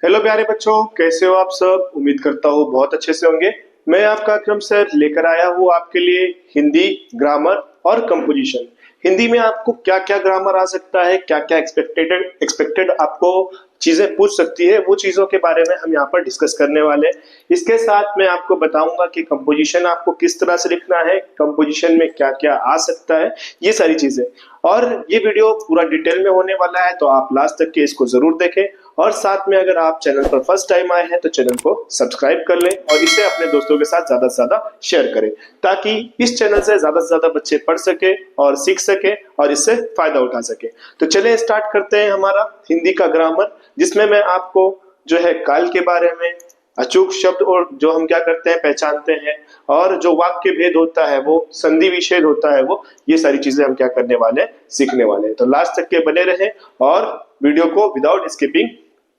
Hello प्यारे बच्चों, कैसे हो आप सब। उम्मीद करता हूँ बहुत अच्छे से होंगे। मैं आपका अकरम सर लेकर आया हूँ आपके लिए हिंदी ग्रामर और कंपोजिशन। हिंदी में आपको क्या क्या ग्रामर आ सकता है, क्या क्या एक्सपेक्टेड एक्सपेक्टेड आपको चीजें पूछ सकती है, वो चीजों के बारे में हम यहाँ पर डिस्कस करने वाले हैं। इसके साथ मैं आपको बताऊंगा कि कंपोजिशन आपको किस तरह से लिखना है, कंपोजिशन में क्या क्या आ सकता है, ये सारी चीजें। और ये वीडियो पूरा डिटेल में होने वाला है, तो आप लास्ट तक के इसको जरूर देखें। और साथ में अगर आप चैनल पर फर्स्ट टाइम आए हैं तो चैनल को सब्सक्राइब कर लें और इसे अपने दोस्तों के साथ ज्यादा से ज्यादा शेयर करें, ताकि इस चैनल से ज्यादा बच्चे पढ़ सके और सीख सके और इससे फायदा उठा सके। तो चलिए स्टार्ट करते हैं हमारा हिंदी का ग्रामर, जिसमें मैं आपको जो है काल के बारे में, अचूक शब्द और जो हम क्या करते हैं पहचानते हैं, और जो वाक्य भेद होता है वो संधि विच्छेद होता है वो, ये सारी चीजें हम क्या करने वाले हैं, सीखने वाले हैं। तो लास्ट तक के बने रहें और वीडियो को विदाउट स्किपिंग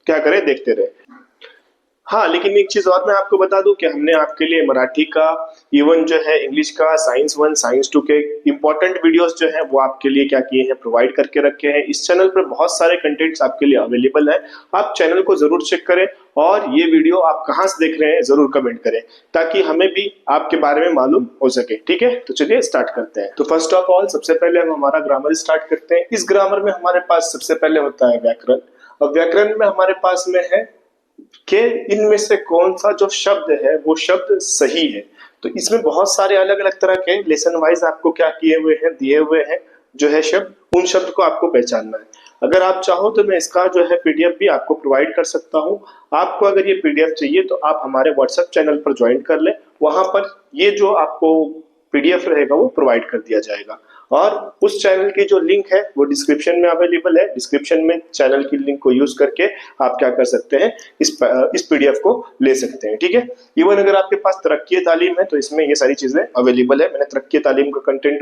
क्या करें, देखते रहे। हाँ, लेकिन एक चीज और मैं आपको बता दूं कि हमने आपके लिए मराठी का, इवन जो है इंग्लिश का, साइंस 1 साइंस 2 के इंपॉर्टेंट वीडियोस जो है वो आपके लिए क्या किए हैं, प्रोवाइड करके रखे हैं। इस चैनल पर बहुत सारे कंटेंट्स आपके लिए अवेलेबल है। आप चैनल को जरूर चेक करें और ये वीडियो आप कहाँ से देख रहे हैं जरूर कमेंट करें, ताकि हमें भी आपके बारे में मालूम हो सके। ठीक है, तो चलिए स्टार्ट करते हैं। तो फर्स्ट ऑफ ऑल सबसे पहले हम हमारा ग्रामर स्टार्ट करते हैं। इस ग्रामर में हमारे पास सबसे पहले होता है व्याकरण। और व्याकरण में हमारे पास में है कि इनमें से कौन सा जो शब्द है वो शब्द सही है। तो इसमें बहुत सारे अलग अलग तरह के लेसन वाइज आपको क्या किए हुए हैं, दिए हुए हैं जो है शब्द, उन शब्द को आपको पहचानना है। अगर आप चाहो तो मैं इसका जो है पीडीएफ भी आपको प्रोवाइड कर सकता हूँ। आपको अगर ये पीडीएफ चाहिए तो आप हमारे व्हाट्सएप चैनल पर ज्वाइन कर लें, वहां पर ये जो आपको पीडीएफ रहेगा वो प्रोवाइड कर दिया जाएगा। और उस चैनल की जो लिंक है वो डिस्क्रिप्शन में अवेलेबल है। डिस्क्रिप्शन में चैनल की लिंक को यूज करके आप क्या कर सकते हैं, इस पीडीएफ को ले सकते हैं। ठीक है, इवन अगर आपके पास तरक्की तालीम है तो इसमें ये सारी चीजें अवेलेबल है। मैंने तरक्की तालीम का कंटेंट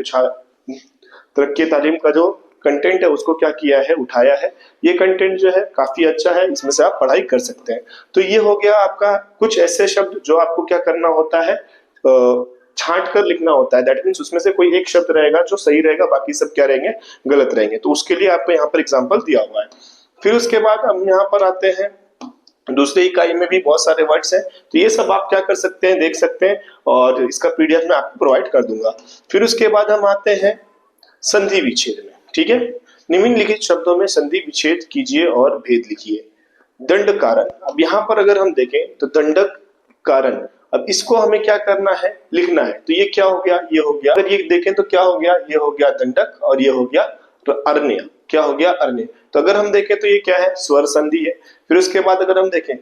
तरक्की तालीम का जो कंटेंट है उसको क्या किया है, उठाया है। ये कंटेंट जो है काफी अच्छा है, इसमें से आप पढ़ाई कर सकते हैं। तो ये हो गया आपका कुछ ऐसे शब्द जो आपको क्या करना होता है, छांट कर लिखना होता है। दैट मीन्स उसमें से कोई एक शब्द रहेगा जो सही रहेगा, बाकी सब क्या रहेंगे, गलत रहेंगे। तो उसके लिए आपको यहाँ पर एग्जाम्पल दिया हुआ है। फिर उसके बाद हम यहाँ पर आते हैं, दूसरी इकाई में भी बहुत सारे वर्ड्स हैं, तो ये सब आप क्या कर सकते हैं, देख सकते हैं, और इसका पीडीएफ मैं आपको प्रोवाइड कर दूंगा। फिर उसके बाद हम आते हैं संधि विच्छेद में। ठीक है, निम्नलिखित शब्दों में संधि विच्छेद कीजिए और भेद लिखिए। दंड कारण, अब यहाँ पर अगर हम देखें तो दंडक कारण, अब इसको हमें क्या करना है, लिखना है। तो ये क्या हो गया, ये हो गया, अगर ये देखें तो क्या हो गया, ये हो गया दंडक और ये हो गया तो अर्ण्य। क्या हो गया, अर्ण्य। तो अगर हम देखें तो ये क्या है, स्वर संधि है। फिर उसके बाद अगर हम देखें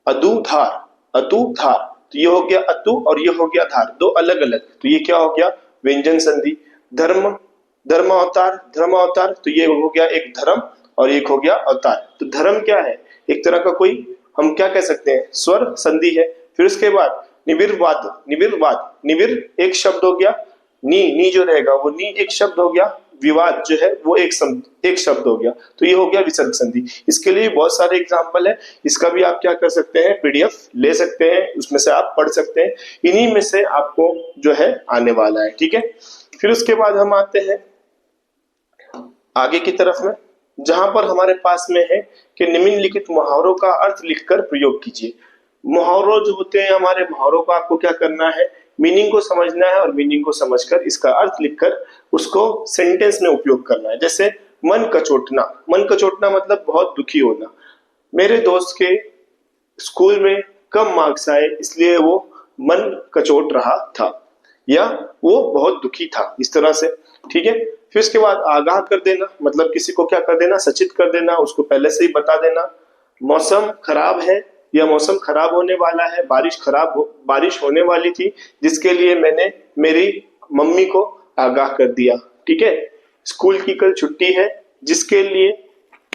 अदुधार, अतुधार, तो ये हो गया अतु और ये हो गया धार, दो अलग अलग, तो ये क्या हो गया, व्यंजन संधि। धर्म, धर्म अवतार, धर्म अवतार, तो ये हो गया एक धर्म और एक हो गया अवतार। तो धर्म क्या है, एक तरह का कोई हम क्या कह सकते हैं, स्वर संधि है। फिर उसके बाद निविर्वाद, निविर्वाद, निविर एक शब्द हो गया, नी जो रहेगा वो नी एक शब्द हो गया, विवाद जो है वो एक शब्द हो गया, तो ये हो गया विसर्ग संधि। इसके लिए बहुत सारे एग्जाम्पल है, इसका भी आप क्या कर सकते हैं, पीडीएफ ले सकते हैं, उसमें से आप पढ़ सकते हैं। इन्हीं में से आपको जो है आने वाला है। ठीक है, फिर उसके बाद हम आते हैं आगे की तरफ में, जहां पर हमारे पास में है कि निम्नलिखित मुहावरों का अर्थ लिखकर प्रयोग कीजिए। मुहावरों जो होते हैं हमारे, मुहावरों को आपको क्या करना है, मीनिंग को समझना है और मीनिंग को समझकर इसका अर्थ लिखकर उसको सेंटेंस में उपयोग करना है। जैसे मन कचोटना, मन कचोटना मतलब बहुत दुखी होना। मेरे दोस्त के स्कूल में कम मार्क्स आए इसलिए वो मन कचोट रहा था, या वो बहुत दुखी था, इस तरह से। ठीक है, फिर उसके बाद आगाह कर देना, मतलब किसी को क्या कर देना, सचेत कर देना, उसको पहले से ही बता देना। मौसम खराब है या मौसम खराब होने वाला है, बारिश होने वाली थी, जिसके लिए मैंने मेरी मम्मी को आगाह कर दिया। ठीक है, स्कूल की कल छुट्टी है, जिसके लिए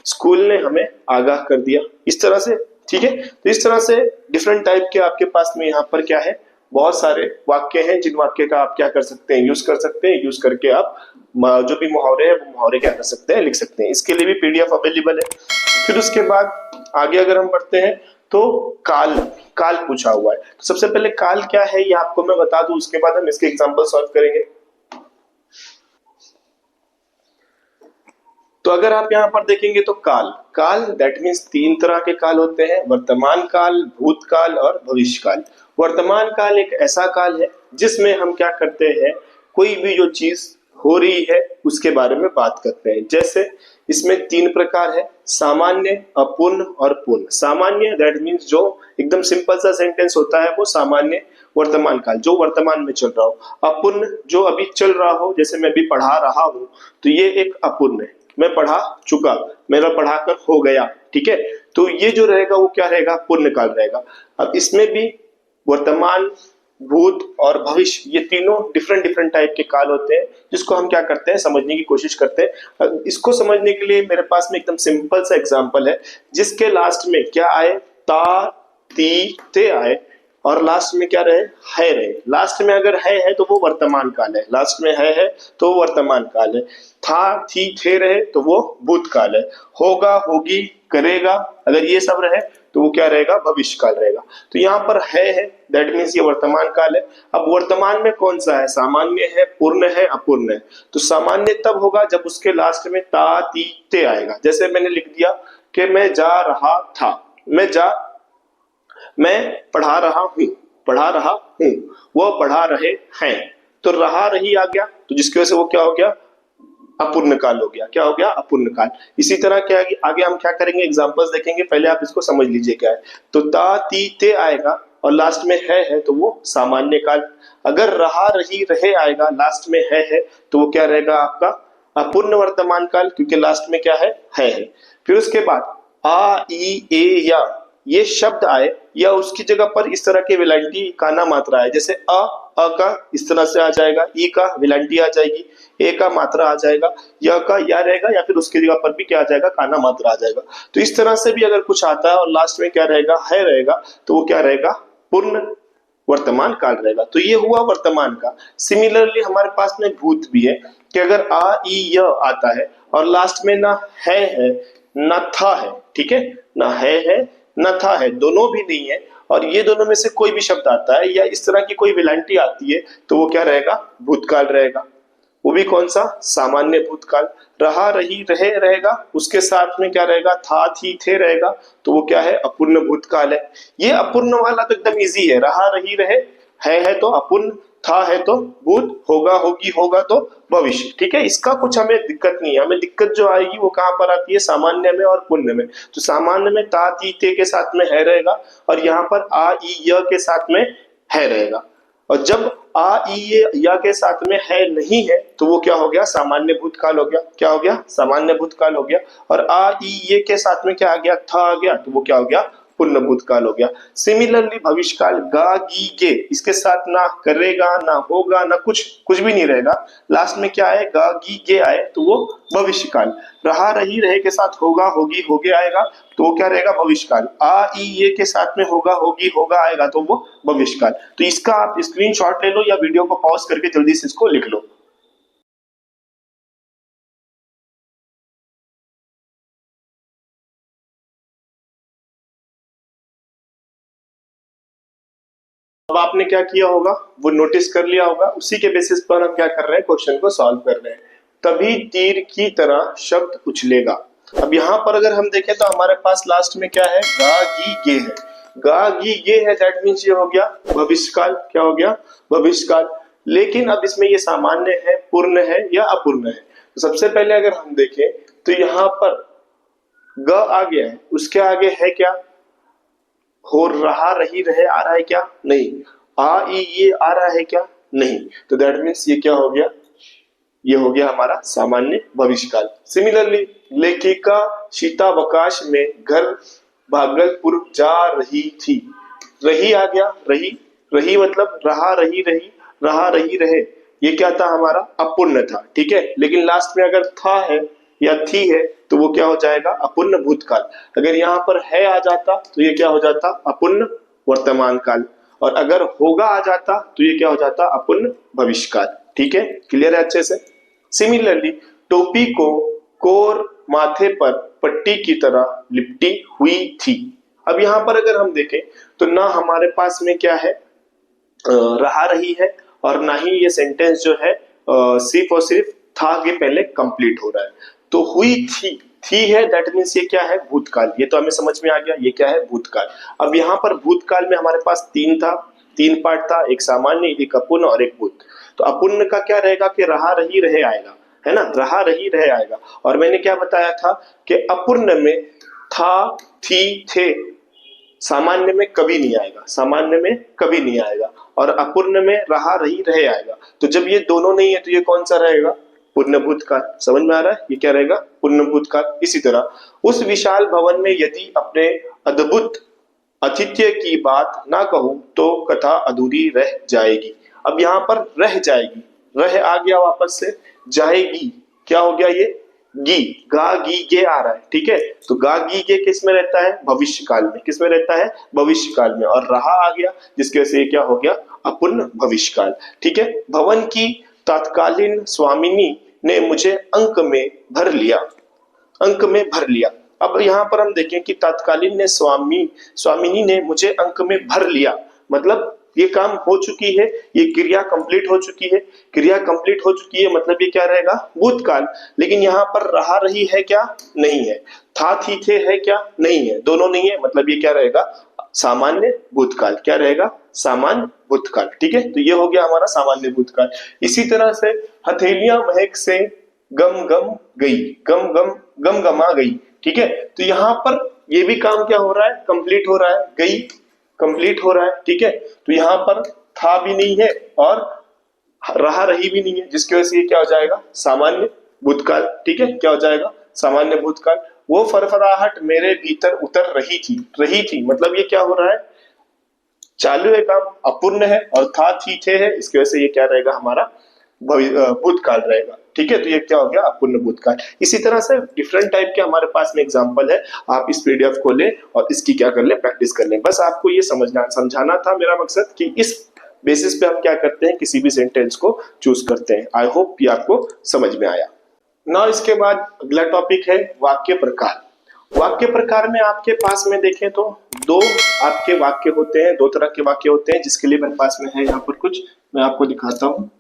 स्कूल ने हमें आगाह कर दिया, इस तरह से। ठीक है, तो इस तरह से डिफरेंट टाइप के आपके पास में यहाँ पर क्या है, बहुत सारे वाक्य हैं, जिन वाक्य का आप क्या कर सकते हैं, यूज कर सकते हैं। यूज करके आप जो भी मुहावरे हैं वो मुहावरे क्या कर सकते हैं, लिख सकते हैं। इसके लिए भी पीडीएफ अवेलेबल है। फिर उसके बाद आगे अगर हम बढ़ते हैं तो काल, काल पूछा हुआ है। तो सबसे पहले काल क्या है ये आपको मैं बता दूं, उसके बाद हम इसके एग्जांपल सॉल्व करेंगे। तो अगर आप यहाँ पर देखेंगे तो काल काल दैट मीन्स तीन तरह के काल होते हैं, वर्तमान काल, भूतकाल और भविष्य काल। वर्तमान काल एक ऐसा काल है जिसमें हम क्या करते हैं, कोई भी जो चीज हो रही है उसके बारे में बात करते हैं। जैसे इसमें तीन प्रकार है, सामान्य, अपूर्ण और पूर्ण। सामान्य दैट मीन्स जो एकदम सिंपल सा सेंटेंस होता है वो सामान्य वर्तमान काल, जो वर्तमान में चल रहा हो। अपूर्ण जो अभी चल रहा हो, जैसे मैं अभी पढ़ा रहा हूं तो ये एक अपूर्ण है, मैं पढ़ा चुका, मेरा पढ़ाकर हो गया, ठीक है। तो ये जो रहेगा वो क्या रहेगा, पूर्ण काल रहेगा। अब इसमें भी वर्तमान, भूत और भविष्य, ये तीनों डिफरेंट डिफरेंट टाइप के काल होते हैं, जिसको हम क्या करते हैं, समझने की कोशिश करते हैं। इसको समझने के लिए मेरे पास में एकदम सिंपल सा एग्जांपल है, जिसके लास्ट में क्या आए, ता, ती, ते आए और लास्ट में क्या रहे, है रहे। लास्ट में अगर है तो वो वर्तमान काल है, लास्ट में है तो वो वर्तमान काल है। था, थी, थे रहे तो वो भूतकाल है। होगा, होगी, करेगा, अगर ये सब रहे तो वो क्या रहेगा, भविष्य काल रहेगा। तो यहाँ पर है दैट मीन्स ये वर्तमान काल है। अब वर्तमान में कौन सा है, सामान्य है, पूर्ण है, अपूर्ण है। तो सामान्य तब होगा जब उसके लास्ट में ता, ती, ते आएगा। जैसे मैंने लिख दिया कि मैं जा रहा था, मैं पढ़ा रहा हूं, पढ़ा रहा हूं, वो पढ़ा रहे हैं, तो रहा रही आ गया, तो जिसकी वजह से वो क्या हो गया, अपूर्ण काल हो गया। क्या हो गया, अपूर्ण काल। इसी तरह क्या आगे हम क्या करेंगे, एग्जांपल्स देखेंगे, पहले आप इसको समझ लीजिए क्या है। तो ता, ती, ते आएगा और लास्ट में है तो वो सामान्य काल। अगर रहा, रही, रहे आएगा, लास्ट में है तो वो क्या रहेगा आपका, अपूर्ण वर्तमान काल, क्योंकि लास्ट में क्या है। फिर उसके बाद आ, ई, ए, या ये शब्द आए या उसकी जगह पर इस तरह के विलायटी काना मात्रा है, जैसे अ का इस तरह से आ जाएगा, ई का विलायटी आ जाएगी, ए का मात्रा आ जाएगा, य का या रहेगा, या फिर उसकी जगह पर भी क्या आ जाएगा, काना मात्रा आ जाएगा। तो इस तरह से भी अगर कुछ आता है और लास्ट में क्या रहेगा, है रहेगा, तो वो क्या रहेगा, पूर्ण वर्तमान काल रहेगा। तो ये हुआ वर्तमान का। सिमिलरली हमारे पास में भूत भी है कि अगर आ, ई, य आता है और लास्ट में ना है ना था है, ठीक है, ना है ना था है, दोनों भी नहीं है, और ये दोनों में से कोई भी शब्द आता है या इस तरह की कोई विलायटी आती है तो वो क्या रहेगा, भूतकाल रहेगा। वो भी कौन सा, सामान्य भूतकाल। रहा, रही, रहे रहेगा, उसके साथ में क्या रहेगा, था, थी, थे रहेगा, तो वो क्या है, अपूर्ण भूतकाल है। ये अपूर्ण वाला तो एकदम इजी है, रहा, रही, रहे, है तो अपूर्ण, था है तो भूत, होगा, होगी, होगा तो भविष्य, ठीक है। इसका कुछ हमें दिक्कत नहीं है, हमें दिक्कत जो आएगी वो कहां पर आती है, सामान्य में और पूर्ण में। तो सामान्य में ता, ती, ते के साथ में है रहेगा और यहाँ पर आ, ई, य के साथ में है रहेगा। और जब आ, ई, ये, या के साथ में है नहीं है तो वो क्या हो गया, सामान्य भूतकाल हो गया। क्या हो गया, सामान्य भूतकाल हो गया। और आ, ई, ये के साथ में क्या आ गया, था आ गया, तो वो क्या हो गया, पूर्ण भूतकाल हो गया। सिमिलरली भविष्य काल, गा, गी, गे, इसके साथ ना करेगा, ना होगा, ना कुछ कुछ भी नहीं रहेगा, लास्ट में क्या आए, गा, गी, गे आए, तो वो भविष्य काल। रहा, रही, रहे के साथ होगा, होगी, होगे आएगा, तो वो क्या रहेगा, भविष्य काल। आ, ई, ये के साथ में होगा, होगी, होगा आएगा, तो वो भविष्य काल। तो इसका आप स्क्रीनशॉट ले लो या वीडियो को पॉज करके जल्दी से इसको लिख लो। अब आपने क्या किया होगा, वो नोटिस कर लिया होगा, उसी के बेसिस पर हम क्या कर रहे हैं, क्वेश्चन को सॉल्व कर रहे हैं। तभी तीर की तरह शब्द उछलेगा। अब यहाँ पर अगर हम देखें तो हमारे पास लास्ट में क्या है, गा, गी, गे है। गा, गी, गे है, दैट मीन्स ये हो गया भविष्य काल। क्या हो गया, भविष्य काल। लेकिन अब इसमें ये सामान्य है, पूर्ण है या अपूर्ण है। तो सबसे पहले अगर हम देखें तो यहाँ पर ग आ गया है, उसके आगे है क्या, हो रहा, रही, रहे आ रहा है क्या, नहीं। आ, ई, ये आ रहा है क्या, नहीं। तो दैट मीन्स ये क्या हो गया, ये हो गया हमारा सामान्य भविष्य काल। सिमिलरली लेखिका शीतावकाश में घर भागलपुर जा रही थी, रही आ गया, रही, रही मतलब रहा, रही, रही, रहा, रही, रहे, ये क्या था, हमारा अपूर्ण था, ठीक है। लेकिन लास्ट में अगर था है या थी है तो वो क्या हो जाएगा, अपूर्ण भूतकाल। अगर यहाँ पर है आ जाता तो ये क्या हो जाता, अपूर्ण वर्तमान काल। और अगर होगा आ जाता तो ये क्या हो जाता, अपूर्ण भविष्य काल। ठीक है, क्लियर है अच्छे से। सिमिलरली टोपी को कोर माथे पर पट्टी की तरह लिपटी हुई थी। अब यहाँ पर अगर हम देखें तो ना हमारे पास में क्या है, रहा, रही है, और ना ही ये सेंटेंस जो है सिर्फ और सिर्फ था के पहले कंप्लीट हो रहा है। तो हुई थी है, दैट मीन्स ये क्या है, भूतकाल। ये तो हमें समझ में आ गया, ये क्या है, भूतकाल। अब यहाँ पर भूतकाल में हमारे पास तीन पार्ट था, एक सामान्य, एक अपूर्ण और एक भूत। तो अपूर्ण का क्या रहेगा कि रहा रही रहे आएगा, है ना, रहा रही रहे आएगा। और मैंने क्या बताया था कि अपूर्ण में था, थी, थे, सामान्य में कभी नहीं आएगा, सामान्य में कभी नहीं आएगा, और अपूर्ण में रहा रही रहे आएगा। तो जब ये दोनों नहीं है तो ये कौन सा रहेगा, पूर्ण भूतकाल। समझ में आ रहा है, ये क्या रहेगा, पूर्ण भूतकाल। इसी तरह उस विशाल भवन में यदि अपने अद्भुत आतिथ्य की बात ना कहूं तो कथा अधूरी रह जाएगी। अब यहाँ पर रह जाएगी, रह आ गया वापस से, जाएगी क्या हो गया, ये गी, गा गी गे आ रहा है, ठीक है। तो गा गी गे किस में रहता है, भविष्य काल में। किस में रहता है, भविष्य काल में। और रहा आ गया, जिसके वजह से ये क्या हो गया, अपूर्ण भविष्य काल, ठीक है। भवन की तत्कालीन स्वामिनी ने मुझे अंक में भर लिया, अंक में भर लिया। अब यहाँ पर हम देखें कि तत्कालीन ने स्वामिनी ने मुझे अंक में भर लिया, मतलब ये काम हो चुकी है, ये क्रिया कंप्लीट हो चुकी है। क्रिया कंप्लीट हो चुकी है मतलब ये क्या रहेगा, भूतकाल। लेकिन यहाँ पर रहा रही है क्या, नहीं है। था थी थे है क्या, नहीं है, दोनों नहीं है, मतलब ये क्या रहेगा, सामान्य भूतकाल। क्या रहेगा, सामान्य भूतकाल, ठीक है। तो ये हो गया हमारा सामान्य भूतकाल। इसी तरह से हथेलियां महक से गम गम गई, गम गमा गई, ठीक है। तो यहाँ पर ये भी काम क्या हो रहा है, कंप्लीट हो रहा है, गई कंप्लीट हो रहा है, ठीक है। तो यहाँ पर था भी नहीं है और रहा रही भी नहीं है, जिसकी वजह से ये क्या हो जाएगा, सामान्य भूतकाल, ठीक है। क्या हो जाएगा, सामान्य भूतकाल। वो फरफराहट मेरे भीतर उतर रही थी मतलब ये क्या हो रहा है, चालू है काम, अपूर्ण है, और था थी थे है, इसकी वजह से ये क्या रहेगा, हमारा भूतकाल रहेगा, ठीक है। तो ये क्या हो गया, अपूर्ण भूतकाल। इसी तरह से डिफरेंट टाइप के हमारे पास में एग्जांपल है, आप इस पीडीएफ को ले और इसकी क्या कर ले, प्रैक्टिस कर ले। बस आपको ये समझाना था मेरा मकसद कि इस बेसिस पे हम क्या करते हैं, किसी भी सेंटेंस को चूज करते हैं। आई होप ये आपको समझ में आया। नाउ इसके बाद अगला टॉपिक है वाक्य प्रकार। वाक्य प्रकार में आपके पास में देखें तो दो आपके वाक्य होते हैं, दो तरह के वाक्य होते हैं, जिसके लिए मेरे पास में है यहाँ पर कुछ, मैं आपको दिखाता हूँ।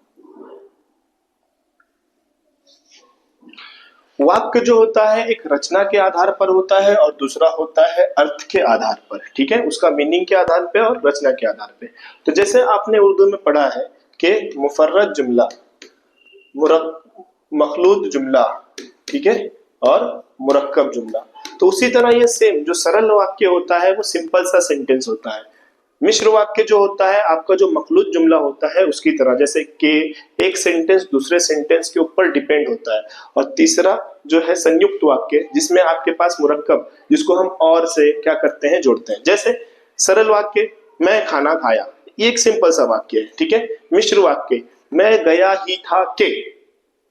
वाक्य जो होता है एक रचना के आधार पर होता है और दूसरा होता है अर्थ के आधार पर, ठीक है, उसका मीनिंग के आधार पे और रचना के आधार पे। तो जैसे आपने उर्दू में पढ़ा है कि मुफर्रद जुमला, मखलूत जुमला, ठीक है, और मुरक्कब जुमला। तो उसी तरह ये सेम जो सरल वाक्य होता है वो सिंपल सा सेंटेंस होता है। मिश्र वाक्य जो होता है आपका जो मखलूत जुमला होता है उसकी तरह, जैसे कि एक सेंटेंस दूसरे सेंटेंस के ऊपर डिपेंड होता है। और तीसरा जो है संयुक्त वाक्य, जिसमें आपके पास मुरक्कब, जिसको हम और से क्या करते हैं, जोड़ते हैं। जैसे सरल वाक्य मैं खाना खाया, ये एक सिंपल सा वाक्य है, ठीक है। मिश्र वाक्य मैं गया ही था के।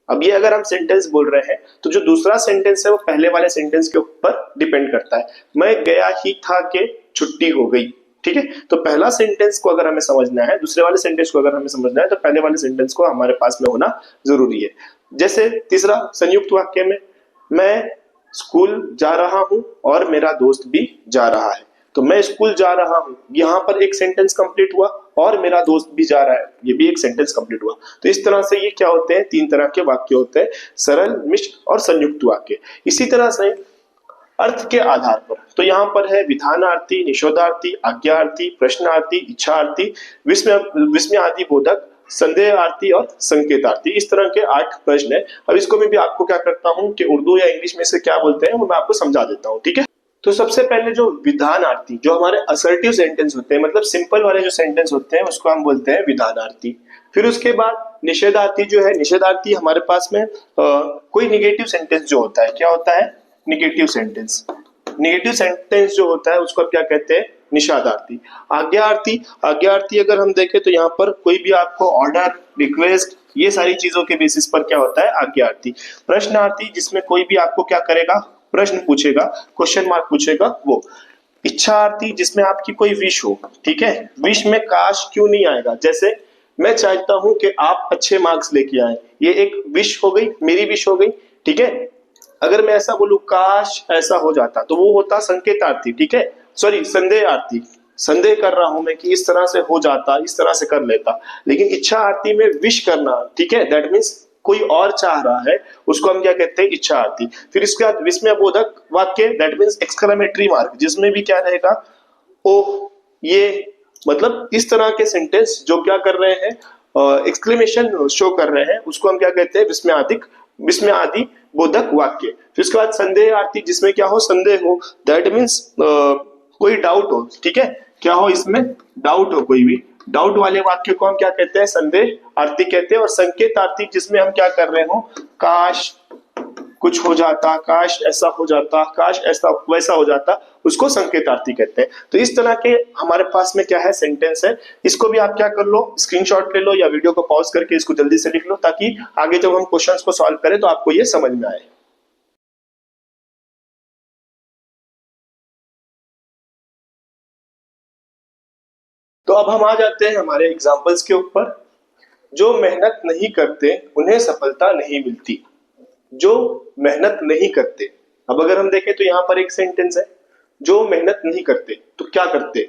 अब ये अगर हम सेंटेंस बोल रहे हैं तो जो दूसरा सेंटेंस है वो पहले वाले सेंटेंस के ऊपर डिपेंड करता है। मैं गया ही था के छुट्टी हो गई, ठीक है। तो पहला सेंटेंस को अगर हमें समझना है, दूसरे वाले सेंटेंस को अगर हमें समझना है, तो पहले वाले सेंटेंस को हमारे पास में होना जरूरी है। जैसे तीसरा संयुक्त वाक्य में मैं स्कूल जा रहा हूं और मेरा दोस्त भी जा रहा है। तो मैं स्कूल जा रहा हूं, यहाँ पर एक सेंटेंस कंप्लीट हुआ, और मेरा दोस्त भी जा रहा है, ये भी एक सेंटेंस कंप्लीट हुआ। तो इस तरह से ये क्या होते हैं, तीन तरह के वाक्य होते हैं, सरल, मिश्र और संयुक्त वाक्य। इसी तरह से अर्थ के आधार पर, तो यहाँ पर है विधानार्थी, निषेधार्थी, आज्ञार्थी, प्रश्नार्थी, इच्छार्थी, विस्मयादि बोधक, संदेहार्थी और संकेतार्थी। इस तरह के 8 प्रश्न है। अब इसको मैं भी आपको क्या करता हूँ कि उर्दू या इंग्लिश में से क्या बोलते हैं वो मैं आपको समझा देता हूँ, ठीक है। तो सबसे पहले जो विधानार्थी, जो हमारे असर्टिव सेंटेंस होते हैं, मतलब सिंपल वाले जो सेंटेंस होते हैं उसको हम बोलते हैं विधानार्थी। फिर उसके बाद निषेधार्थी जो है, निषेधार्थी हमारे पास में कोई निगेटिव सेंटेंस जो होता है, क्या होता है, निगेटिव सेंटेंस। निगेटिव सेंटेंस जो होता है उसको क्या कहते हैं, निषेधार्थी। आज्ञार्थी, आज्ञार्थी अगर हम देखें तो यहाँ पर कोई भी आपको ऑर्डर, रिक्वेस्ट, ये सारी चीजों के बेसिस पर क्या होता है, आज्ञार्थी। प्रश्नार्थी, जिसमें कोई भी आपको क्या करेगा, प्रश्न पूछेगा, क्वेश्चन मार्क पूछेगा, वो। इच्छार्थी, जिसमें आपकी कोई विश हो, ठीक है, विश में काश क्यों नहीं आएगा। जैसे मैं चाहता हूं कि आप अच्छे मार्क्स लेके आए, ये एक विश हो गई, मेरी विश हो गई, ठीक है। अगर मैं ऐसा बोलूं काश ऐसा हो जाता, तो वो होता संकेतार्थी, ठीक है, सॉरी संदेहार्थी। संदेह कर रहा हूं मैं कि इस तरह से हो जाता, इस तरह से कर लेता। लेकिन इच्छा आरती में विश करना, ठीक है, दैट मीन्स कोई और चाह रहा है, उसको हम क्या कहते हैं, इच्छार्थी। फिर इसके बाद विस्मयबोधक वाक्य, दैट मीन्स एक्सक्लेमेटरी मार्क, जिसमें भी क्या रहेगा, ओ, ये, मतलब इस तरह के सेंटेंस जो क्या कर रहे हैं, एक्सक्लेमेशन शो कर रहे हैं, उसको हम क्या कहते हैं, विस्मयादि बोधक वाक्य। फिर उसके बाद संदेहार्थी, जिसमें क्या हो, संदेह हो, दैट मीन्स कोई डाउट हो, ठीक है, क्या हो, इसमें डाउट हो, कोई भी डाउट वाले वाक्य को हम क्या कहते हैं, संदेह आर्थी कहते हैं। और संकेतार्थी, जिसमें हम क्या कर रहे हो, काश कुछ हो जाता, काश ऐसा हो जाता, काश ऐसा वैसा हो जाता, उसको संकेतार्थी कहते हैं। तो इस तरह के हमारे पास में क्या है, सेंटेंस है। इसको भी आप क्या कर लो, स्क्रीनशॉट ले लो या वीडियो को पॉज करके इसको जल्दी से लिख लो, ताकि आगे जब हम क्वेश्चंस को सॉल्व करें तो आपको ये समझ में आए। तो अब हम आ जाते हैं हमारे एग्जाम्पल्स के ऊपर। जो मेहनत नहीं करते उन्हें सफलता नहीं मिलती। जो मेहनत नहीं करते, अब अगर हम देखें तो यहाँ पर एक सेंटेंस है, जो मेहनत नहीं करते, तो क्या करते,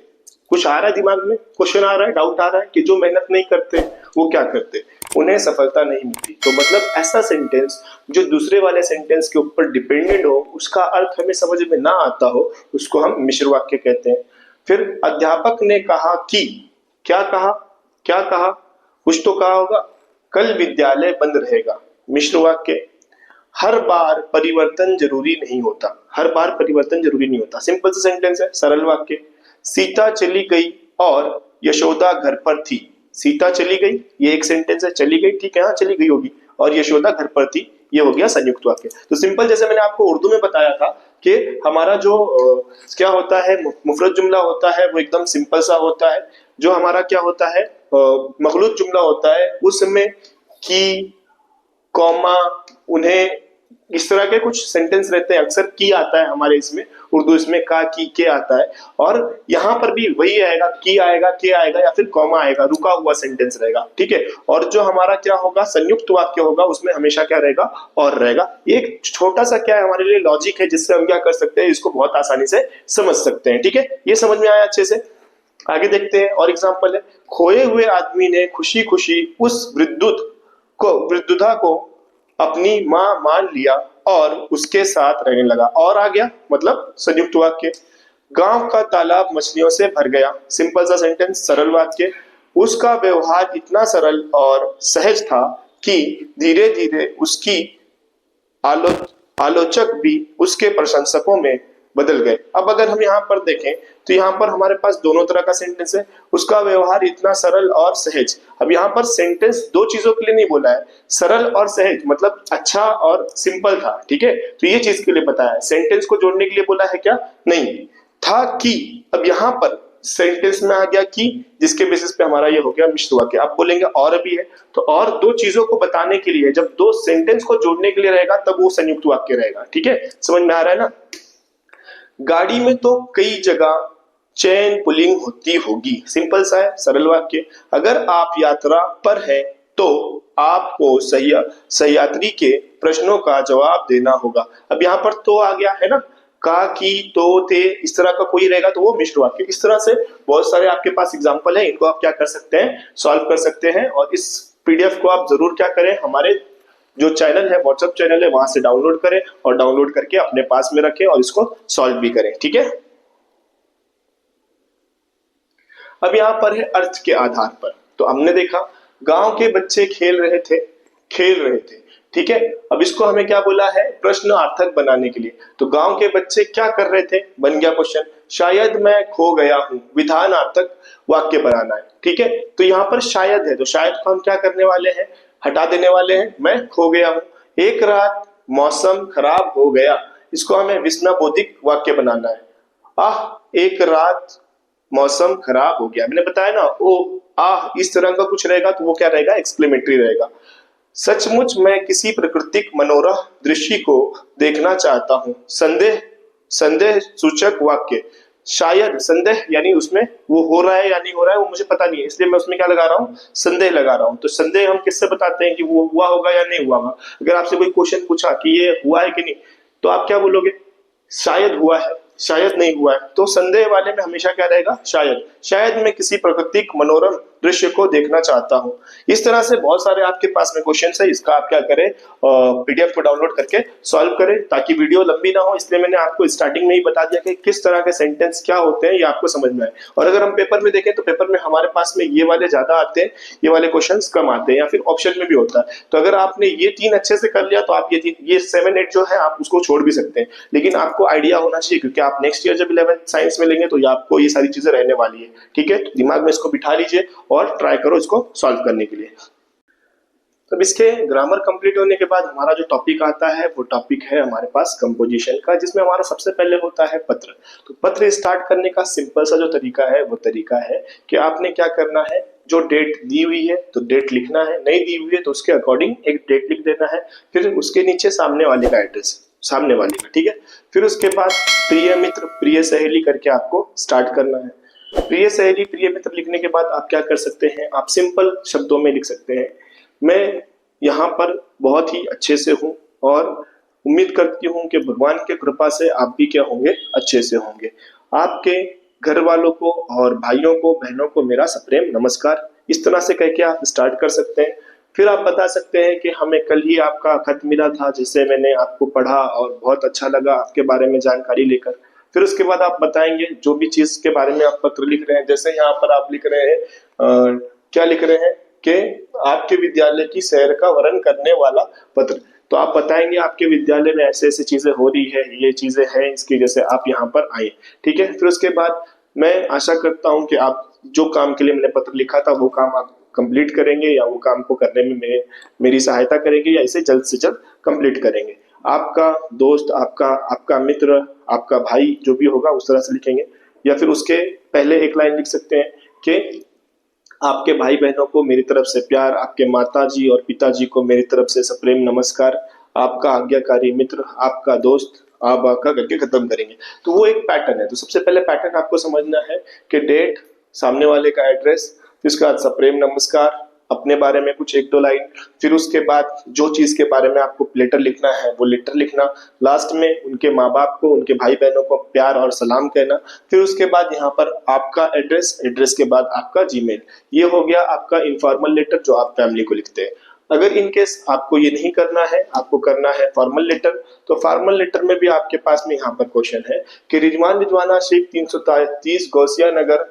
कुछ आ रहा है दिमाग में, क्वेश्चन आ रहा है, डाउट आ रहा है कि जो मेहनत नहीं करते वो क्या करते, उन्हें सफलता नहीं मिलती। तो मतलब ऐसा सेंटेंस जो दूसरे वाले सेंटेंस के ऊपर डिपेंडेंट हो, उसका अर्थ हमें समझ में ना आता हो, उसको हम मिश्र वाक्य कहते हैं। फिर अध्यापक ने कहा कि, क्या कहा, क्या कहा, कुछ तो कहा होगा, कल विद्यालय बंद रहेगा, मिश्र वाक्य। हर बार परिवर्तन जरूरी नहीं होता, हर बार परिवर्तन जरूरी नहीं होता, सिंपल सा सेंटेंस है, सरल वाक्य। सीता चली गई और यशोदा घर पर थी। सीता चली गई, ये एक सेंटेंस है, चली गई, ठीक है, हाँ चली गई होगी, और यशोदा घर पर थी, ये हो गया संयुक्त वाक्य। तो सिंपल, जैसे मैंने आपको उर्दू में बताया था कि हमारा जो क्या होता है, मुफरद जुमला होता है, वो एकदम सिंपल सा होता है। जो हमारा क्या होता है, मखलूत जुमला होता है, उसमें की, कॉमा, उन्हें, इस तरह के कुछ सेंटेंस रहते हैं। अक्सर की आता है हमारे इसमें, उर्दू इसमें का, की, के आता है। और यहाँ पर भी वही आएगा, की आएगा, के आएगा, या फिर कॉमा आएगा, रुका हुआ सेंटेंस रहेगा, ठीक है। और जो हमारा क्या होगा, संयुक्त वाक्य होगा, उसमें हमेशा क्या रहेगा, और रहेगा। ये एक छोटा सा क्या है हमारे लिए लॉजिक है, जिससे हम क्या कर सकते हैं, इसको बहुत आसानी से समझ सकते हैं, ठीक है। ये समझ में आया अच्छे से। आगे देखते हैं, और एग्जाम्पल है, खोए हुए आदमी ने खुशी खुशी उस वृद्धुधा को अपनी मां मान लिया और उसके साथ रहने लगा। और आ गया, मतलब संयुक्त वाक्य। गांव का तालाब मछलियों से भर गया, सिंपल सा सेंटेंस, सरल वाक्य। उसका व्यवहार इतना सरल और सहज था कि धीरे धीरे उसकी आलो, आलोचक भी उसके प्रशंसकों में बदल गए। अब अगर हम यहाँ पर देखें तो यहाँ पर हमारे पास दोनों तरह का सेंटेंस है, उसका व्यवहार इतना सरल और सहज। अब यहाँ पर सेंटेंस दो चीजों के लिए नहीं बोला है, सरल और सहज मतलब अच्छा और सिंपल था, ठीक है। तो ये चीज के लिए बताया है, सेंटेंस को जोड़ने के लिए बोला है क्या, नहीं था कि। अब यहाँ पर सेंटेंस में आ गया कि, जिसके बेसिस पे हमारा ये हो गया मिश्र वाक्य। आप बोलेंगे और भी है, तो और दो चीजों को बताने के लिए, जब दो सेंटेंस को जोड़ने के लिए रहेगा तब वो संयुक्त वाक्य रहेगा, ठीक है। समझ में आ रहा है ना। गाड़ी में तो कई जगह चेन पुलिंग होती होगी, सिंपल सा है, सरल वाक्य। अगर आप यात्रा पर हैं तो आपको सहयात्री के प्रश्नों का जवाब देना होगा। अब यहाँ पर तो आ गया है ना, का, की, तो, थे, इस तरह का कोई रहेगा तो वो मिश्र वाक्य। इस तरह से बहुत सारे आपके पास एग्जाम्पल है, इनको आप क्या कर सकते हैं, सॉल्व कर सकते हैं। और इस पीडीएफ को आप जरूर क्या करें, हमारे जो चैनल है, व्हाट्सएप चैनल है, वहां से डाउनलोड करें, और डाउनलोड करके अपने पास में रखें और इसको सॉल्व भी करें, ठीक है। अब यहाँ पर है अर्थ के आधार पर। तो हमने देखा गांव के बच्चे खेल रहे थे, ठीक है। अब इसको हमें क्या बोला है, प्रश्नार्थक बनाने के लिए। तो गांव के बच्चे क्या कर रहे थे, बन गया क्वेश्चन। शायद मैं खो गया हूं, विधानार्थक वाक्य बनाना है, ठीक है। तो यहाँ पर शायद है, तो शायद को हम क्या करने वाले हैं, हटा देने वाले हैं, मैं खो गया हूं। एक रात मौसम खराब हो गया, इसको हमें विस्मयबोधक वाक्य बनाना है। एक रात मौसम खराब हो गया, मैंने बताया ना, ओ, इस तरह का कुछ रहेगा तो वो क्या रहेगा, एक्सक्लेमेटरी रहेगा। सचमुच मैं किसी प्राकृतिक मनोरम दृश्य को देखना चाहता हूं, संदेह सूचक वाक्य। शायद संदेह यानी उसमें वो हो रहा है या नहीं हो रहा है वो मुझे पता नहीं है, इसलिए मैं उसमें क्या लगा रहा हूँ, संदेह लगा रहा हूँ। तो संदेह हम किससे बताते हैं कि वो हुआ होगा या नहीं हुआ होगा। अगर आपसे कोई क्वेश्चन पूछा कि ये हुआ है कि नहीं, तो आप क्या बोलोगे, शायद हुआ है, शायद नहीं हुआ है। तो संदेह वाले में हमेशा क्या रहेगा, शायद। शायद मैं किसी प्राकृतिक मनोरम दृश्य को देखना चाहता हूँ। इस तरह से बहुत सारे आपके पास में क्वेश्चन है, इसका आप क्या करें, पीडीएफ को डाउनलोड करके सॉल्व करें ताकि वीडियो लंबी ना हो। इसलिए मैंने आपको स्टार्टिंग में ही बता दिया कि किस तरह के सेंटेंस क्या होते हैं, ये आपको समझ में आए। और अगर हम पेपर में देखें तो पेपर में हमारे पास में ये वाले ज्यादा आते हैं, ये वाले क्वेश्चंस कम आते हैं, या फिर ऑप्शन में भी होता है। तो अगर आपने ये 3 अच्छे से कर लिया तो आप ये 7 8 जो है आप उसको छोड़ भी सकते हैं, लेकिन आपको आइडिया होना चाहिए, क्योंकि आप नेक्स्ट ईयर जब 11th साइंस में लेंगे तो ये आपको ये सारी चीजें रहने वाली है। ठीक है, तो दिमाग में इसको बिठा लीजिए और ट्राई करो इसको सॉल्व करने के लिए। तब इसके ग्रामर कंप्लीट होने के बाद हमारा जो टॉपिक आता है वो टॉपिक है हमारे पास कंपोजिशन का, जिसमें हमारा सबसे पहले होता है पत्र। तो पत्र स्टार्ट करने का सिंपल सा जो तरीका है वो तरीका है कि आपने क्या करना है, जो डेट दी हुई है तो डेट लिखना है, नहीं दी हुई है तो उसके अकॉर्डिंग एक डेट लिख देना है, फिर उसके नीचे सामने वाले का एड्रेस, सामने वाले का, ठीक है। फिर उसके बाद प्रिय मित्र प्रिय सहेली करके आपको स्टार्ट करना है। प्रिय सहेली प्रिय मित्र लिखने के बाद आप क्या कर सकते हैं, आप सिंपल शब्दों में लिख सकते हैं, मैं यहाँ पर बहुत ही अच्छे से हूँ और उम्मीद करती हूँ कि भगवान के कृपा से आप भी क्या होंगे, अच्छे से होंगे। आपके घर वालों को और भाइयों को बहनों को मेरा सप्रेम नमस्कार। इस तरह से कह के आप स्टार्ट कर सकते हैं। फिर आप बता सकते हैं कि हमें कल ही आपका खत मिला था जिसे मैंने आपको पढ़ा और बहुत अच्छा लगा आपके बारे में जानकारी लेकर। फिर उसके बाद आप बताएंगे जो भी चीज के बारे में आप पत्र लिख रहे हैं, जैसे यहाँ पर आप लिख रहे हैं क्या लिख रहे हैं कि आपके विद्यालय की सैर का वर्णन करने वाला पत्र, तो आप बताएंगे आपके विद्यालय में ऐसे ऐसे चीजें हो रही है, ये चीजें हैं इसकी वजह से आप यहाँ पर आए। ठीक है, फिर उसके बाद मैं आशा करता हूँ कि आप जो काम के लिए मैंने पत्र लिखा था वो काम आप कंप्लीट करेंगे, या वो काम को करने में मेरी सहायता करेंगे, या इसे जल्द से जल्द कंप्लीट करेंगे। आपका दोस्त, आपका मित्र, आपका भाई जो भी होगा उस तरह से लिखेंगे। या फिर उसके पहले एक लाइन लिख सकते हैं कि आपके भाई बहनों को मेरी तरफ से प्यार, आपके माताजी और पिताजी को मेरी तरफ से सप्रेम नमस्कार, आपका आज्ञाकारी मित्र, आपका दोस्त, आप का करके खत्म करेंगे। तो वो एक पैटर्न है। तो सबसे पहले पैटर्न आपको समझना है कि डेट, सामने वाले का एड्रेस, फिर उसके बाद सप्रेम नमस्कार, अपने बारे में कुछ 1 2 लाइन, फिर उसके बाद जो चीज के बारे में आपको लेटर लिखना है वो लेटर लिखना, लास्ट में उनके माँ बाप को, उनके भाई बहनों को प्यार और सलाम कहना, फिर उसके बाद यहाँ पर आपका एड्रेस, एड्रेस के बाद आपका जीमेल। ये हो गया आपका इनफॉर्मल लेटर जो आप फैमिली को लिखते हैं। अगर इन केस आपको ये नहीं करना है, आपको करना है फॉर्मल लेटर, तो फॉर्मल लेटर में भी आपके पास में यहाँ पर क्वेश्चन है कि रिजवान रिजवाना शेख 330 गौसिया नगर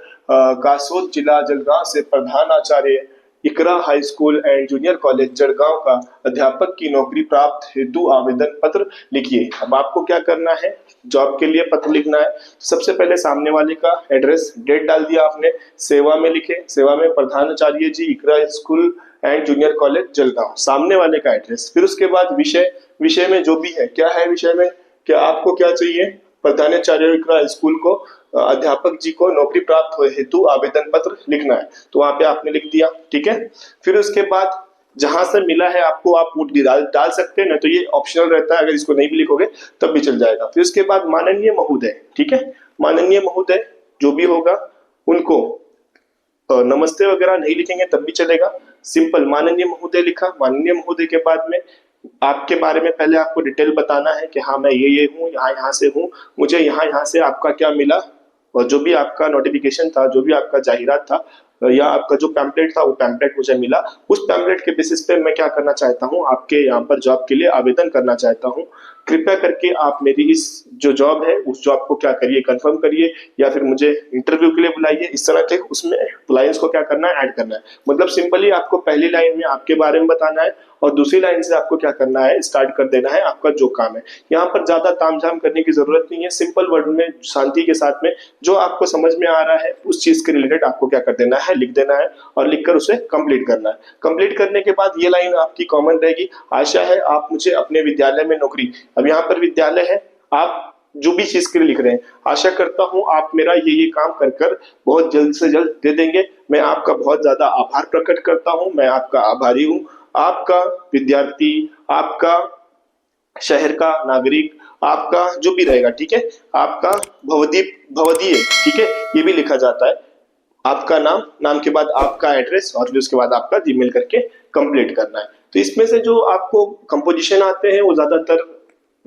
कासोद जिला जलगांव से प्रधानाचार्य Iqra high school and junior college Jalgaon का अध्यापक की नौकरी प्राप्त हेतु आवेदन पत्र लिखिए। अब आपको क्या करना है, जॉब के लिए पत्र लिखना है। सबसे पहले सामने वाले का एड्रेस, डेट डाल दिया आपने, सेवा में लिखे, सेवा में प्रधानाचार्य जी Iqra school and junior college Jalgaon, सामने वाले का एड्रेस। फिर उसके बाद विषय, विषय में जो भी है, क्या है विषय में, क्या आपको क्या चाहिए, प्रधानाचार्य इकरा स्कूल को अध्यापक जी को नौकरी प्राप्त हेतु आवेदन पत्र लिखना है, तो वहां पे आपने लिख दिया। ठीक है, फिर उसके बाद जहां से मिला है आपको आप डाल सकते हैं ना, तो ये ऑप्शनल रहता है, अगर इसको नहीं भी लिखोगे तब भी चल जाएगा। फिर उसके बाद माननीय महोदय, ठीक है, माननीय महोदय जो भी होगा उनको नमस्ते वगैरह नहीं लिखेंगे तब भी चलेगा, सिंपल माननीय महोदय लिखा। माननीय महोदय के बाद में आपके बारे में पहले आपको डिटेल बताना है कि हाँ मैं ये हूँ, यहाँ से हूँ, मुझे यहाँ से आपका क्या मिला, और जो भी आपका नोटिफिकेशन था, जो भी आपका जाहिरात था, या आपका जो पैम्पलेट था वो पैम्पलेट मुझे मिला, उस पैम्पलेट के बेसिस पे मैं क्या करना चाहता हूँ, आपके यहाँ पर जॉब के लिए आवेदन करना चाहता हूँ। कृपया करके आप मेरी इस जो जॉब है उस जॉब को क्या करिए, कंफर्म करिए, या फिर मुझे इंटरव्यू के लिए बुलाइए। इस तरह के उसमें लाइंस को क्या करना है, ऐड करना है। मतलब सिंपली आपको पहली लाइन में आपके बारे में बताना है और दूसरी लाइन से आपको क्या करना है, स्टार्ट कर देना है आपका जो काम है। यहाँ पर ज्यादा तामझाम करने की जरूरत नहीं है, सिंपल वर्ड में शांति के साथ में जो आपको समझ में आ रहा है उस चीज के रिलेटेड आपको क्या कर देना है, लिख देना है, और लिखकर उसे कंप्लीट करना है। कंप्लीट करने के बाद ये लाइन आपकी कॉमन रहेगी, आशा है आप मुझे अपने विद्यालय में नौकरी, अब यहाँ पर विद्यालय है, आप जो भी चीज के लिए लिख रहे हैं, आशा करता हूं आप मेरा ये काम कर बहुत जल्द से जल्द दे देंगे। मैं आपका बहुत ज्यादा आभार प्रकट करता हूं, मैं आपका आभारी हूं। आपका विद्यार्थी, आपका शहर का नागरिक, आपका जो भी रहेगा, ठीक है, आपका भवदीप, भवदीय, ठीक है, ये भी लिखा जाता है। आपका नाम, नाम के बाद आपका एड्रेस, और फिर उसके बाद आपका जीमेल करके कंप्लीट करना है। तो इसमें से जो आपको कंपोजिशन आते हैं वो ज्यादातर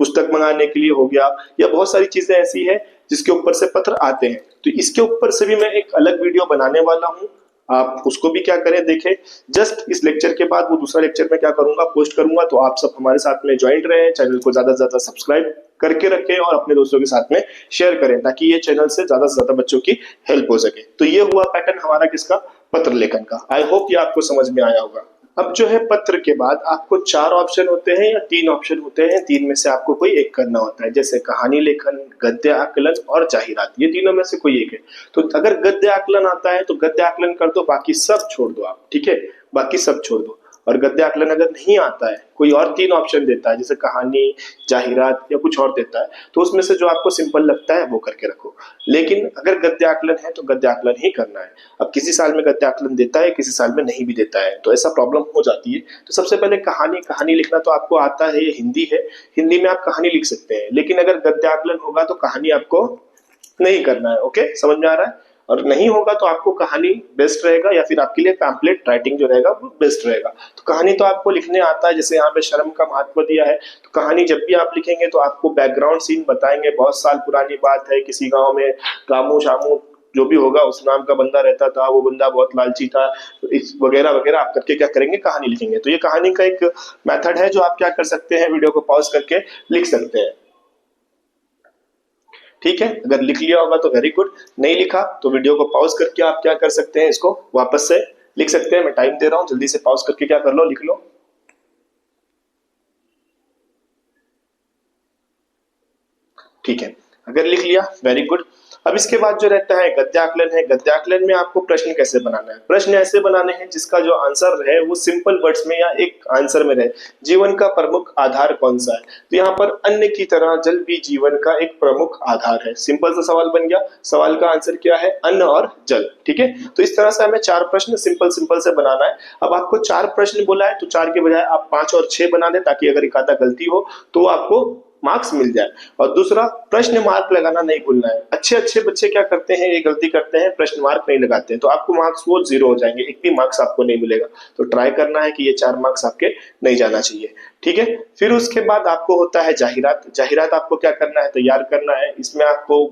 पुस्तक मंगाने के लिए हो गया, या बहुत सारी चीजें ऐसी है जिसके ऊपर से पत्र आते हैं। तो इसके ऊपर से भी मैं एक अलग वीडियो बनाने वाला हूँ, आप उसको भी क्या करें देखें। जस्ट इस लेक्चर के बाद वो दूसरा लेक्चर में क्या करूंगा, पोस्ट करूंगा, तो आप सब हमारे साथ में ज्वाइंट रहें, चैनल को ज्यादा से ज्यादा सब्सक्राइब करके रखें और अपने दोस्तों के साथ में शेयर करें, ताकि ये चैनल से ज्यादा बच्चों की हेल्प हो सके। तो ये हुआ पैटर्न हमारा किसका, पत्र लेखन का। आई होप ये आपको समझ में आया होगा। अब जो है पत्र के बाद आपको 4 ऑप्शन होते हैं या 3 ऑप्शन होते हैं, 3 में से आपको कोई एक करना होता है, जैसे कहानी लेखन, गद्य आकलन और जाहिरात। ये तीनों में से कोई एक है। तो अगर गद्य आकलन आता है तो गद्य आकलन कर दो, बाकी सब छोड़ दो आप, ठीक है, बाकी सब छोड़ दो। और गद्य आकलन अगर नहीं आता है, कोई और 3 ऑप्शन देता है जैसे कहानी, जाहिरात या कुछ और देता है, तो उसमें से जो आपको सिंपल लगता है वो करके रखो। लेकिन अगर गद्य आकलन है तो गद्य आकलन ही करना है। अब किसी साल में गद्य आकलन देता है, किसी साल में नहीं भी देता है, तो ऐसा प्रॉब्लम हो जाती है। तो सबसे पहले कहानी लिखना तो आपको आता है, ये हिंदी है, हिंदी में आप कहानी लिख सकते हैं। लेकिन अगर गद्य आकलन होगा तो कहानी आपको नहीं करना है। ओके, समझ में आ रहा है। और नहीं होगा तो आपको कहानी बेस्ट रहेगा, या फिर आपके लिए पैम्पलेट राइटिंग जो रहेगा वो बेस्ट रहेगा। तो कहानी तो आपको लिखने आता है, जैसे यहाँ पे शर्म का महत्व दिया है, तो कहानी जब भी आप लिखेंगे तो आपको बैकग्राउंड सीन बताएंगे, बहुत साल पुरानी बात है, किसी गांव में रामू शामू जो भी होगा उस नाम का बंदा रहता था, वो बंदा बहुत लालची था, तो इस वगैरह वगैरह आप करके क्या करेंगे, कहानी लिखेंगे। तो ये कहानी का एक मेथड है जो आप क्या कर सकते हैं, वीडियो को पॉज करके लिख सकते हैं, ठीक है। अगर लिख लिया होगा तो वेरी गुड, नहीं लिखा तो वीडियो को पॉज करके आप क्या कर सकते हैं, इसको वापस से लिख सकते हैं। मैं टाइम दे रहा हूं, जल्दी से पॉज करके क्या कर लो, लिख लो। ठीक है, अगर लिख लिया वेरी गुड। अब इसके बाद जो रहता है गद्य आकलन है। गद्य आकलन में आपको प्रश्न कैसे बनाना है, प्रश्न ऐसे बनाने हैं जिसका जो आंसर है वो सिंपल वर्ड्स में या एक आंसर में रहे। जीवन का प्रमुख आधार कौन सा है, तो यहाँ पर अन्य की तरह जल भी जीवन का एक प्रमुख आधार है। सिंपल सा सवाल बन गया, सवाल का आंसर क्या है, अन्न और जल, ठीक है। तो इस तरह से हमें 4 प्रश्न सिंपल सिंपल से बनाना है। अब आपको 4 प्रश्न बोला है तो 4 के बजाय आप 5 और 6 बना दे, ताकि अगर एक आधा गलती हो तो आपको मार्क्स मिल जाए। और दूसरा, प्रश्न मार्क लगाना नहीं भूलना है। अच्छे अच्छे बच्चे क्या करते हैं, ये गलती करते हैं, प्रश्न मार्क नहीं लगाते हैं, तो आपको मार्क्स वो 0 हो जाएंगे, एक भी मार्क्स आपको नहीं मिलेगा। तो ट्राई करना है कि ये 4 मार्क्स आपके नहीं जाना चाहिए, ठीक है। फिर उसके बाद आपको होता है जाहिरात। जाहिरात आपको क्या करना है, तैयार करना है। इसमें आपको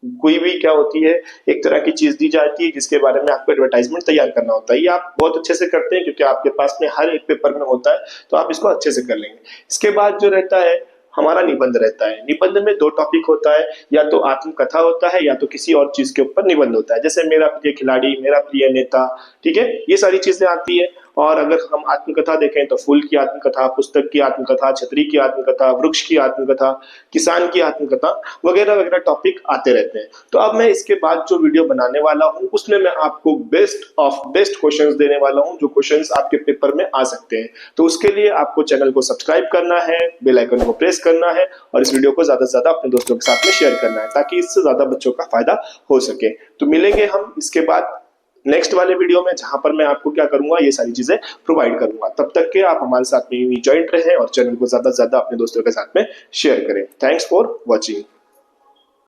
कोई भी क्या होती है, एक तरह की चीज दी जाती है जिसके बारे में आपको एडवर्टाइजमेंट तैयार करना होता है। ये आप बहुत अच्छे से करते हैं क्योंकि आपके पास में हर एक पेपर में होता है, तो आप इसको अच्छे से कर लेंगे। इसके बाद जो रहता है हमारा निबंध रहता है। निबंध में 2 टॉपिक होता है, या तो आत्मकथा होता है या तो किसी और चीज के ऊपर निबंध होता है, जैसे मेरा प्रिय खिलाड़ी, मेरा प्रिय नेता, ठीक है, ये सारी चीजें आती है। और अगर हम आत्मकथा देखें तो फूल की आत्मकथा, पुस्तक की आत्मकथा, छतरी की आत्मकथा, वृक्ष की आत्मकथा, किसान की आत्मकथा वगैरह वगैरह टॉपिक आते रहते हैं। तो अब मैं इसके बाद जो वीडियो बनाने वाला हूं उसमें मैं आपको बेस्ट ऑफ बेस्ट क्वेश्चंस देने वाला हूं, जो क्वेश्चंस आपके पेपर में आ सकते हैं। तो उसके लिए आपको चैनल को सब्सक्राइब करना है, बेल आइकन को प्रेस करना है और इस वीडियो को ज्यादा से ज्यादा अपने दोस्तों के साथ में शेयर करना है, ताकि इससे ज्यादा बच्चों का फायदा हो सके। तो मिलेंगे हम इसके बाद नेक्स्ट वाले वीडियो में, जहां पर मैं आपको क्या करूंगा, ये सारी चीजें प्रोवाइड करूंगा। तब तक के आप हमारे साथ में ज्वाइंट रहें और चैनल को ज्यादा से ज्यादा अपने दोस्तों के साथ में शेयर करें। Thanks for watching.